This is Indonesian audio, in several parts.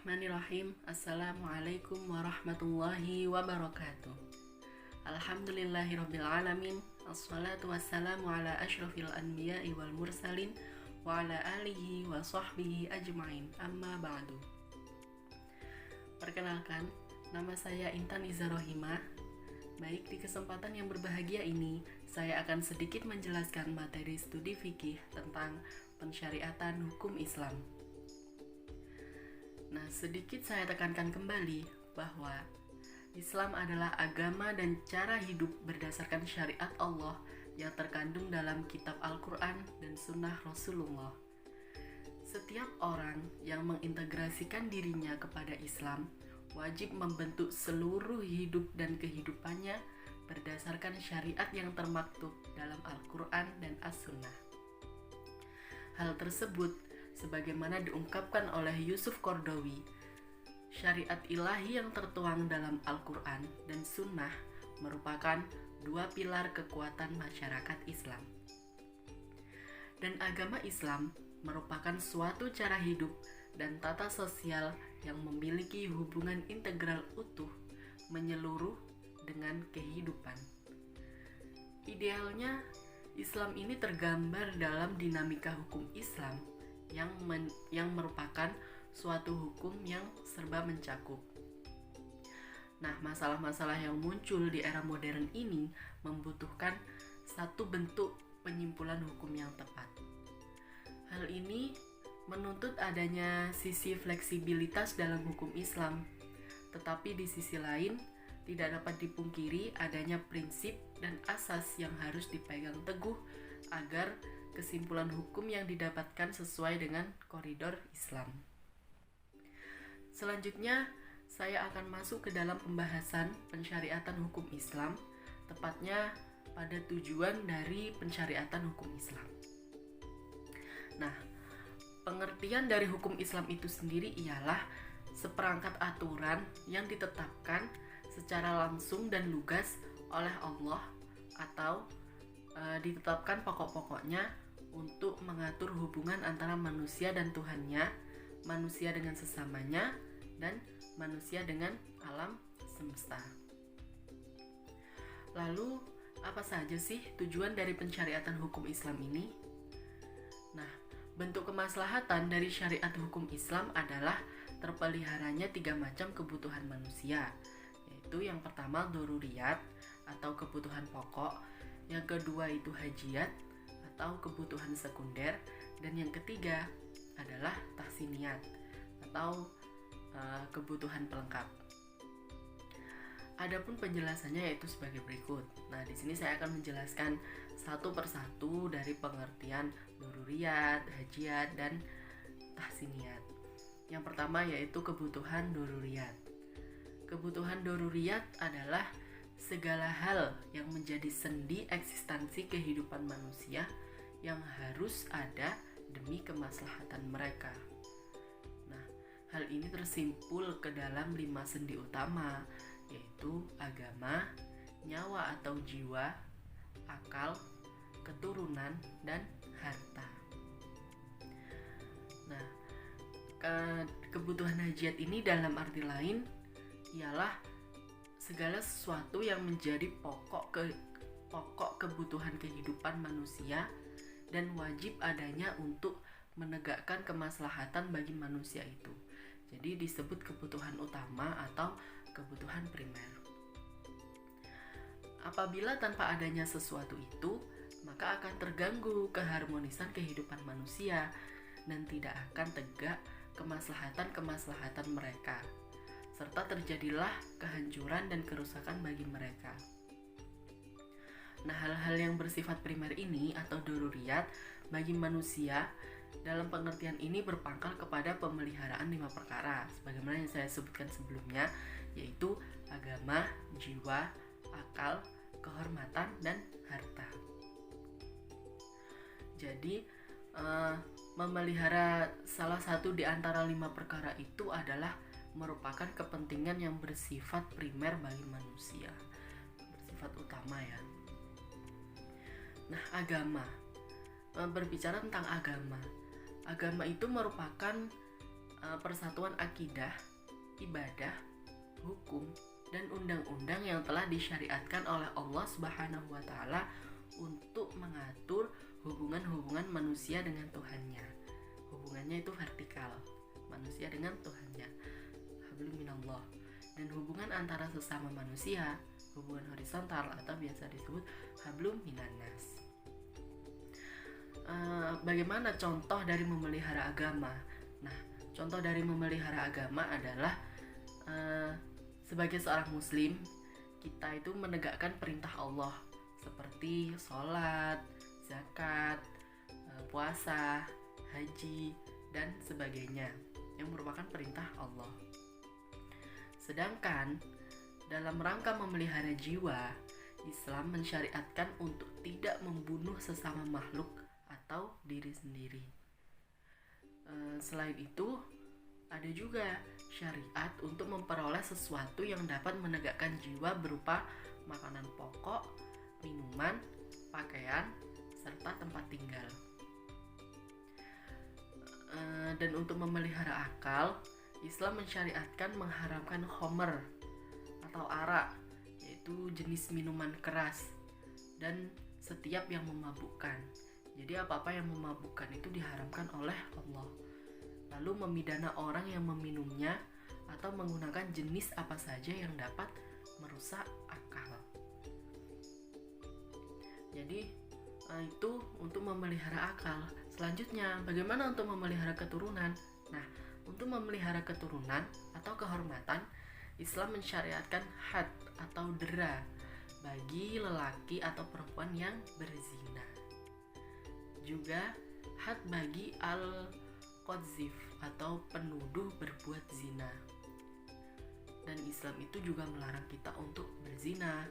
Bismillahirrahmanirrahim. Assalamualaikum warahmatullahi wabarakatuh. Alhamdulillahirabbil alamin. Assalatu wassalamu ala asyrafil anbiya'i wal mursalin wa ala alihi wa sahbihi ajma'in. Amma ba'du. Perkenalkan, nama saya Intan Iza Rohimah. Baik, di kesempatan yang berbahagia ini, saya akan sedikit menjelaskan materi studi fikih tentang pensyariatan hukum Islam. Nah, sedikit saya tekankan kembali bahwa Islam adalah agama dan cara hidup berdasarkan syariat Allah yang terkandung dalam kitab Al-Quran dan sunnah Rasulullah. Setiap orang yang mengintegrasikan dirinya kepada Islam wajib membentuk seluruh hidup dan kehidupannya berdasarkan syariat yang termaktub dalam Al-Quran dan As-Sunnah. Hal tersebut sebagaimana diungkapkan oleh Yusuf Qaradawi, syariat ilahi yang tertuang dalam Al-Quran dan Sunnah merupakan dua pilar kekuatan masyarakat Islam. Dan agama Islam merupakan suatu cara hidup dan tata sosial yang memiliki hubungan integral utuh menyeluruh dengan kehidupan. Idealnya, Islam ini tergambar dalam dinamika hukum Islam yang merupakan suatu hukum yang serba mencakup. Nah, masalah-masalah yang muncul di era modern ini membutuhkan satu bentuk penyimpulan hukum yang tepat. Hal ini menuntut adanya sisi fleksibilitas dalam hukum Islam, tetapi di sisi lain tidak dapat dipungkiri adanya prinsip dan asas yang harus dipegang teguh agar kesimpulan hukum yang didapatkan sesuai dengan koridor Islam. Selanjutnya, saya akan masuk ke dalam pembahasan pensyariatan hukum Islam, tepatnya pada tujuan dari pensyariatan hukum Islam. Nah, pengertian dari hukum Islam itu sendiri ialah seperangkat aturan yang ditetapkan secara langsung dan lugas oleh Allah atau ditetapkan pokok-pokoknya untuk mengatur hubungan antara manusia dan Tuhannya, manusia dengan sesamanya, dan manusia dengan alam semesta. Lalu, apa saja sih tujuan dari pensyariatan hukum Islam ini? Nah, bentuk kemaslahatan dari syariat hukum Islam adalah terpeliharanya 3 macam kebutuhan manusia, yaitu yang pertama daruriyat atau kebutuhan pokok, yang kedua itu hajiyat atau kebutuhan sekunder, dan yang ketiga adalah tahsiniyat atau kebutuhan pelengkap. Adapun penjelasannya yaitu sebagai berikut. Nah, di sini saya akan menjelaskan satu persatu dari pengertian daruriyat, hajiyat, dan tahsiniyat. Yang pertama yaitu kebutuhan daruriyat. Kebutuhan daruriyat adalah segala hal yang menjadi sendi eksistensi kehidupan manusia yang harus ada demi kemaslahatan mereka. Nah, hal ini tersimpul ke dalam 5 sendi utama, yaitu agama, nyawa atau jiwa, akal, keturunan, dan harta. Nah, kebutuhan hajat ini dalam arti lain ialah segala sesuatu yang menjadi pokok kebutuhan kehidupan manusia dan wajib adanya untuk menegakkan kemaslahatan bagi manusia itu. Jadi disebut kebutuhan utama atau kebutuhan primer. Apabila tanpa adanya sesuatu itu, maka akan terganggu keharmonisan kehidupan manusia dan tidak akan tegak kemaslahatan mereka, serta terjadilah kehancuran dan kerusakan bagi mereka. Nah, hal-hal yang bersifat primer ini atau daruriyat bagi manusia dalam pengertian ini berpangkal kepada pemeliharaan 5 perkara sebagaimana yang saya sebutkan sebelumnya, yaitu agama, jiwa, akal, kehormatan, dan harta. Jadi memelihara salah satu di antara 5 perkara itu adalah merupakan kepentingan yang bersifat primer bagi manusia, bersifat utama ya. Nah, agama. Berbicara tentang agama itu merupakan persatuan akidah, ibadah, hukum, dan undang-undang yang telah disyariatkan oleh Allah Subhanahu wa taala untuk mengatur hubungan-hubungan manusia dengan Tuhannya. Hubungannya itu vertikal, manusia dengan Tuhannya. Hablum minallah. Dan hubungan antara sesama manusia, hubungan horizontal atau biasa disebut hablum minannas. Bagaimana contoh dari memelihara agama? Nah, contoh dari memelihara agama adalah sebagai seorang muslim, kita itu menegakkan perintah Allah seperti sholat, zakat, puasa, haji, dan sebagainya yang merupakan perintah Allah. Sedangkan dalam rangka memelihara jiwa, Islam mensyariatkan untuk tidak membunuh sesama makhluk atau diri sendiri. Selain itu, ada juga syariat untuk memperoleh sesuatu yang dapat menegakkan jiwa berupa makanan pokok, minuman, pakaian, serta tempat tinggal. Dan untuk memelihara akal, Islam mensyariatkan mengharamkan khamr atau arak, yaitu jenis minuman keras, dan setiap yang memabukkan. Jadi apa-apa yang memabukkan itu diharamkan oleh Allah. Lalu memidana orang yang meminumnya atau menggunakan jenis apa saja yang dapat merusak akal. Jadi itu untuk memelihara akal. Selanjutnya, bagaimana untuk memelihara keturunan? Nah, untuk memelihara keturunan atau kehormatan, Islam mensyariatkan had atau dera bagi lelaki atau perempuan yang berzina. Juga had bagi al-qadzif atau penuduh berbuat zina. Dan Islam itu juga melarang kita untuk berzina,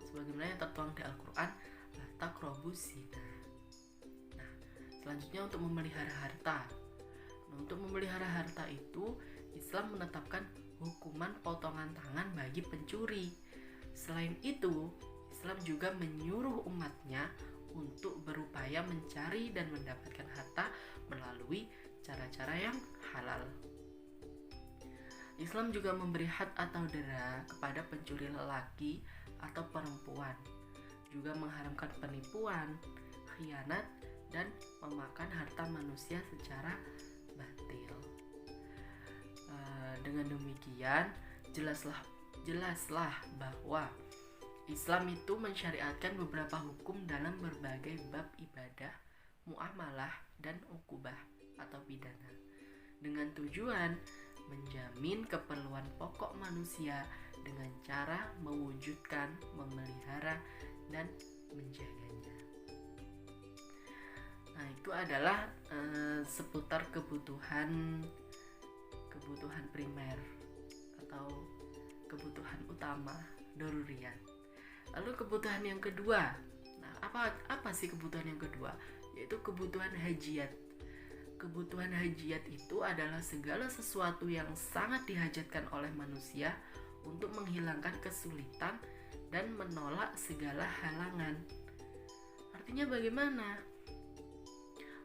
sebagaimana yang tertuang di Al-Quran, la taqrabuz zina. Nah, selanjutnya untuk memelihara harta. Nah, untuk memelihara harta itu, Islam menetapkan hukuman potongan tangan bagi pencuri. Selain itu, Islam juga menyuruh umatnya untuk berupaya mencari dan mendapatkan harta melalui cara-cara yang halal. Islam juga memberi had atau dera kepada pencuri lelaki atau perempuan, juga mengharamkan penipuan, khianat, dan memakan harta manusia secara batil. Dengan demikian, jelaslah bahwa Islam itu mensyariatkan beberapa hukum dalam berbagai bab ibadah, muamalah, dan ukubah atau pidana, dengan tujuan menjamin keperluan pokok manusia dengan cara mewujudkan, memelihara, dan menjaganya. Nah, itu adalah seputar kebutuhan primer atau kebutuhan utama, daruriyat. Lalu kebutuhan yang kedua, nah apa sih kebutuhan yang kedua? Yaitu kebutuhan hajiat. Kebutuhan hajiat itu adalah segala sesuatu yang sangat dihajatkan oleh manusia untuk menghilangkan kesulitan dan menolak segala halangan. Artinya bagaimana?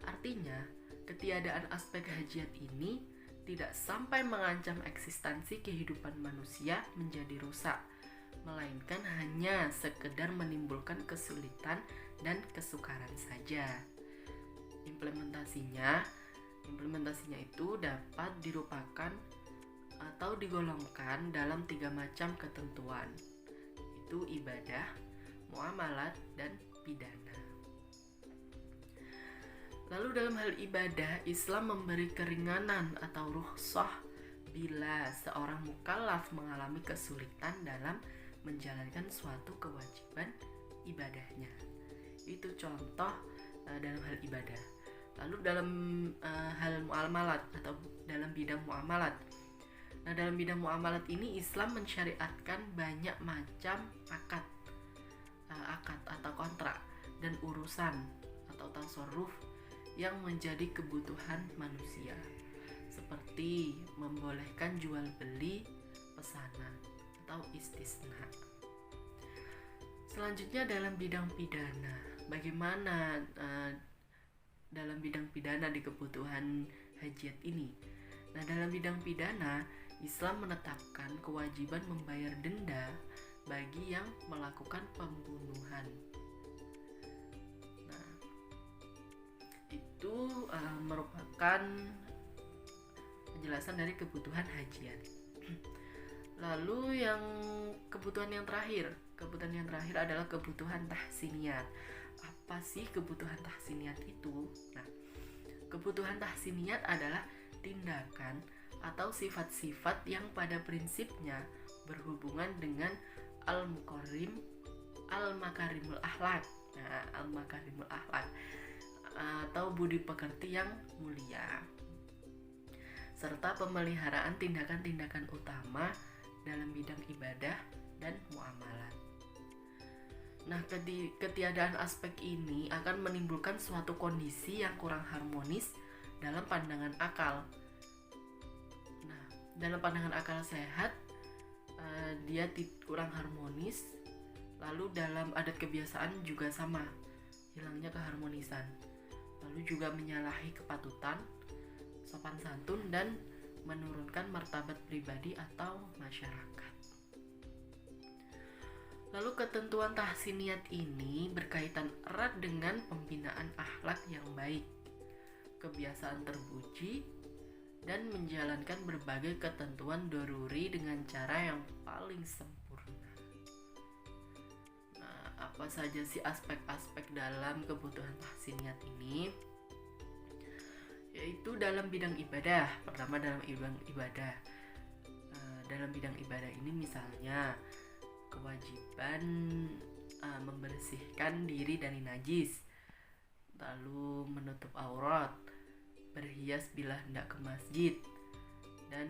Artinya, ketiadaan aspek hajiat ini tidak sampai mengancam eksistensi kehidupan manusia menjadi rusak, melainkan hanya sekedar menimbulkan kesulitan dan kesukaran saja. Implementasinya itu dapat dirupakan atau digolongkan dalam 3 macam ketentuan, yaitu ibadah, muamalat, dan pidana. Lalu dalam hal ibadah, Islam memberi keringanan atau rukhsah bila seorang mukallaf mengalami kesulitan dalam menjalankan suatu kewajiban ibadahnya. Itu contoh dalam hal ibadah. Lalu dalam hal muamalat atau dalam bidang muamalat. Nah, dalam bidang muamalat ini Islam mensyariatkan banyak macam akad atau kontrak dan urusan atau tasarruf yang menjadi kebutuhan manusia, seperti membolehkan jual beli, pesanan, atau istisna. Selanjutnya dalam bidang pidana, bagaimana dalam bidang pidana di kebutuhan hajiat ini? Nah, dalam bidang pidana, Islam menetapkan kewajiban membayar denda bagi yang melakukan pembunuhan. Nah, itu merupakan penjelasan dari kebutuhan hajian. Lalu yang kebutuhan yang terakhir adalah kebutuhan tahsiniyat. Apa sih kebutuhan tahsiniyat itu? Nah, kebutuhan tahsiniyat adalah tindakan atau sifat-sifat yang pada prinsipnya berhubungan dengan al-makarimul akhlak. Nah, al-makarimul akhlak atau budi pekerti yang mulia, serta pemeliharaan tindakan-tindakan utama dalam bidang ibadah dan muamalah. Nah, ketiadaan aspek ini akan menimbulkan suatu kondisi yang kurang harmonis dalam pandangan akal. Nah, dalam pandangan akal sehat, dia kurang harmonis. Lalu dalam adat kebiasaan juga sama, hilangnya keharmonisan. Lalu juga menyalahi kepatutan, sopan santun, dan menurunkan martabat pribadi atau masyarakat. Lalu ketentuan tahsiniyat ini berkaitan erat dengan pembinaan akhlak yang baik, kebiasaan terpuji, dan menjalankan berbagai ketentuan doruri dengan cara yang paling sempurna. Nah, apa saja sih aspek-aspek dalam kebutuhan tahsiniyat ini? Yaitu dalam bidang ibadah. Pertama, dalam bidang ibadah. Dalam bidang ibadah ini misalnya kewajiban membersihkan diri dari najis, lalu menutup aurat, berhias bila hendak ke masjid, dan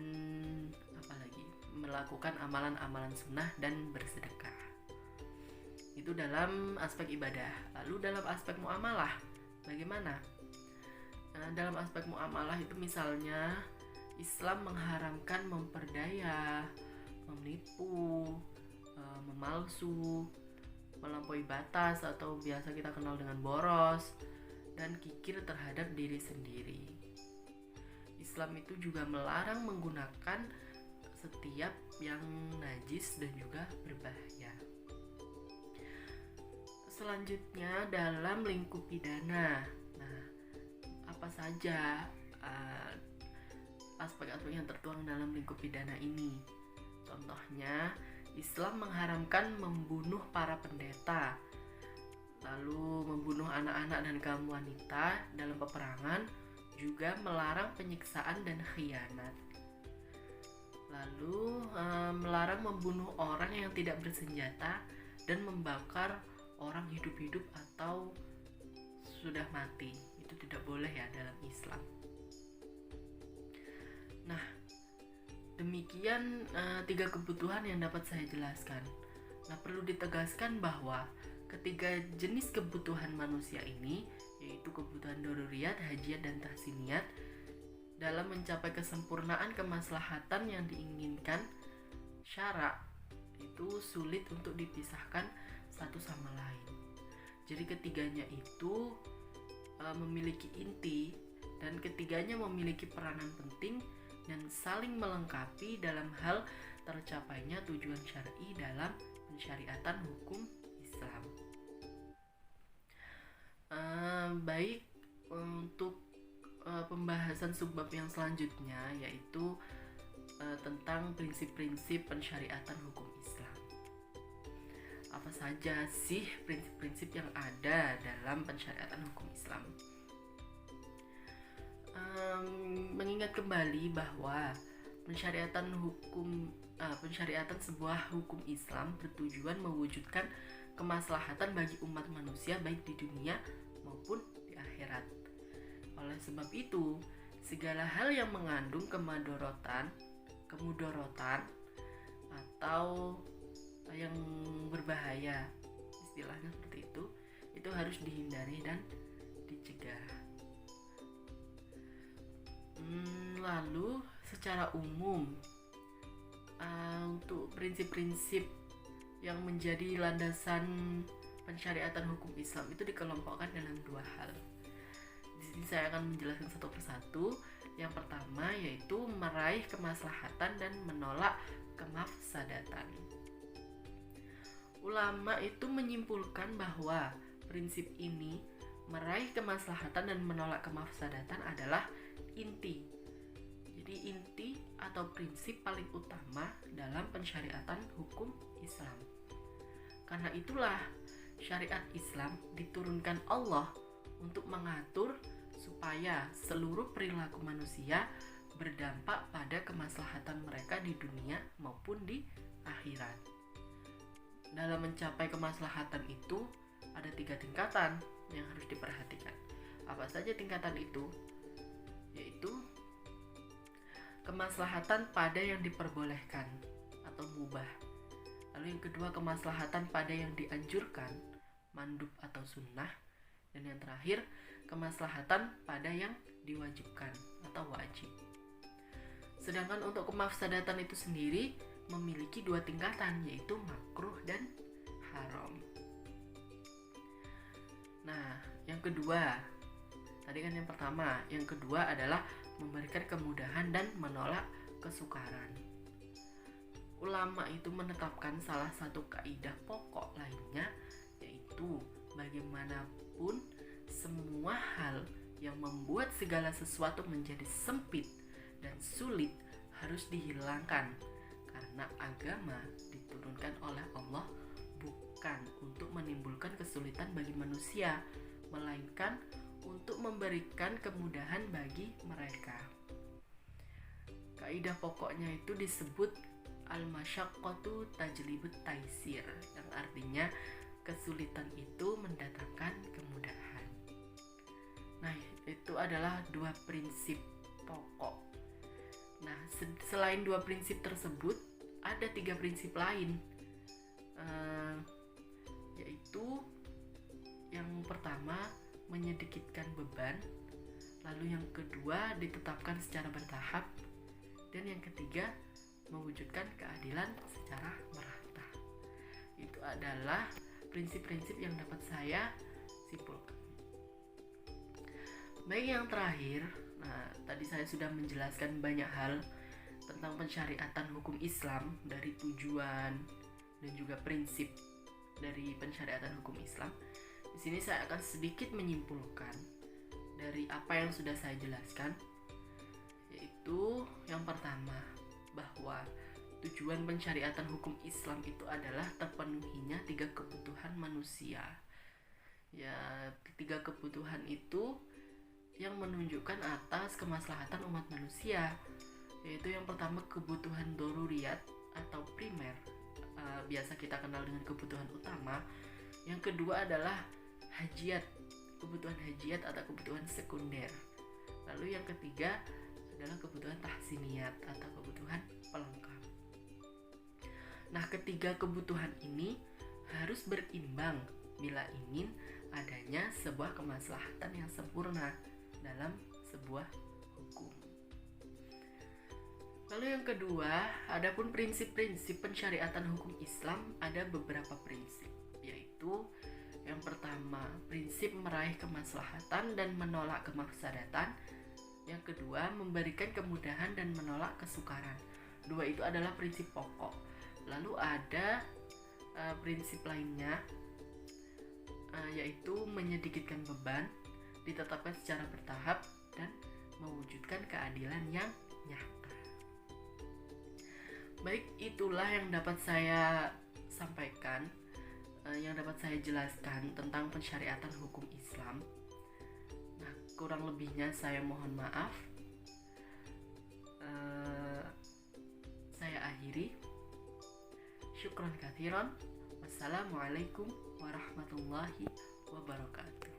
apalagi melakukan amalan-amalan sunnah dan bersedekah. Itu dalam aspek ibadah. Lalu dalam aspek muamalah, bagaimana? Dalam aspek muamalah itu misalnya Islam mengharamkan memperdaya, menipu, memalsu, melampaui batas atau biasa kita kenal dengan boros, dan kikir terhadap diri sendiri. Islam itu juga melarang menggunakan setiap yang najis dan juga berbahaya. Selanjutnya dalam lingkup pidana. Nah, apa saja aspek-aspek yang tertuang dalam lingkup pidana ini? Contohnya, Islam mengharamkan membunuh para pendeta, lalu membunuh anak-anak dan kaum wanita dalam peperangan, juga melarang penyiksaan dan khianat. Lalu melarang membunuh orang yang tidak bersenjata dan membakar orang hidup-hidup atau sudah mati. Itu tidak boleh ya dalam Islam. Nah, demikian 3 kebutuhan yang dapat saya jelaskan. Nah, perlu ditegaskan bahwa ketiga jenis kebutuhan manusia ini, yaitu kebutuhan doruriyat, hajiat, dan tahsiniyat, dalam mencapai kesempurnaan kemaslahatan yang diinginkan syara, itu sulit untuk dipisahkan satu sama lain. Jadi ketiganya itu memiliki inti, dan ketiganya memiliki peranan penting dan saling melengkapi dalam hal tercapainya tujuan syar'i dalam pensyariatan hukum Islam. Baik, untuk pembahasan subbab yang selanjutnya yaitu tentang prinsip-prinsip pensyariatan hukum Islam. Apa saja sih prinsip-prinsip yang ada dalam pensyariatan hukum Islam? Mengingat kembali bahwa pensyariatan sebuah hukum Islam bertujuan mewujudkan kemaslahatan bagi umat manusia baik di dunia maupun di akhirat. Oleh sebab itu, segala hal yang mengandung kemudorotan atau yang berbahaya, istilahnya seperti itu harus dihindari dan dicegah. Lalu secara umum untuk prinsip-prinsip yang menjadi landasan pensyariatan hukum Islam itu dikelompokkan dalam 2 hal. Di sini saya akan menjelaskan satu persatu. Yang pertama yaitu meraih kemaslahatan dan menolak kemafsadatan. Ulama itu menyimpulkan bahwa prinsip ini, meraih kemaslahatan dan menolak kemafsadatan, adalah inti. Jadi inti atau prinsip paling utama dalam pensyariatan hukum Islam. Karena itulah syariat Islam diturunkan Allah untuk mengatur supaya seluruh perilaku manusia berdampak pada kemaslahatan mereka di dunia maupun di akhirat. Dalam mencapai kemaslahatan itu ada 3 tingkatan yang harus diperhatikan. Apa saja tingkatan itu? Yaitu kemaslahatan pada yang diperbolehkan atau mubah. Lalu yang kedua, kemaslahatan pada yang dianjurkan, mandub atau sunnah. Dan yang terakhir, kemaslahatan pada yang diwajibkan atau wajib. Sedangkan untuk kemafsadatan itu sendiri memiliki 2 tingkatan, yaitu makruh dan haram. Nah, yang kedua, tadi kan yang pertama, yang kedua adalah memberikan kemudahan dan menolak kesukaran. Ulama itu menetapkan salah satu kaidah pokok lainnya, yaitu bagaimanapun semua hal yang membuat segala sesuatu menjadi sempit dan sulit harus dihilangkan, karena agama diturunkan oleh Allah bukan untuk menimbulkan kesulitan bagi manusia, melainkan untuk memberikan kemudahan bagi mereka. Kaidah pokoknya itu disebut al-masyaqqatu tajlibut taisir, yang artinya kesulitan itu mendatangkan kemudahan. Nah, itu adalah 2 prinsip pokok. Nah, selain 2 prinsip tersebut, ada 3 prinsip lain, yaitu yang pertama menyedikitkan beban, lalu yang kedua ditetapkan secara bertahap, dan yang ketiga mewujudkan keadilan secara merata. Itu adalah prinsip-prinsip yang dapat saya simpulkan. Baik, yang terakhir, tadi saya sudah menjelaskan banyak hal tentang pensyariatan hukum Islam, dari tujuan dan juga prinsip dari pensyariatan hukum Islam. Di sini saya akan sedikit menyimpulkan dari apa yang sudah saya jelaskan, yaitu yang pertama, bahwa tujuan pensyariatan hukum Islam itu adalah terpenuhinya 3 kebutuhan manusia. Ya, 3 kebutuhan itu yang menunjukkan atas kemaslahatan umat manusia, yaitu yang pertama kebutuhan doruriyat atau primer, biasa kita kenal dengan kebutuhan utama. Yang kedua adalah hajiyat, kebutuhan hajiyat atau kebutuhan sekunder. Lalu yang ketiga adalah kebutuhan tahsiniyat atau kebutuhan pelengkap. Nah, ketiga kebutuhan ini harus berimbang bila ingin adanya sebuah kemaslahatan yang sempurna dalam sebuah hukum. Lalu yang kedua, adapun prinsip-prinsip pensyariatan hukum Islam, ada beberapa prinsip, yaitu yang pertama, prinsip meraih kemaslahatan dan menolak kemafsadatan. Yang kedua, memberikan kemudahan dan menolak kesukaran. 2 itu adalah prinsip pokok. Lalu ada prinsip lainnya, yaitu menyedikitkan beban, ditetapkan secara bertahap, dan mewujudkan keadilan yang nyata. Baik, itulah yang dapat saya sampaikan, yang dapat saya jelaskan tentang pensyariatan hukum Islam. Kurang lebihnya saya mohon maaf. Saya akhiri. Syukran katsiran. Wassalamualaikum warahmatullahi wabarakatuh.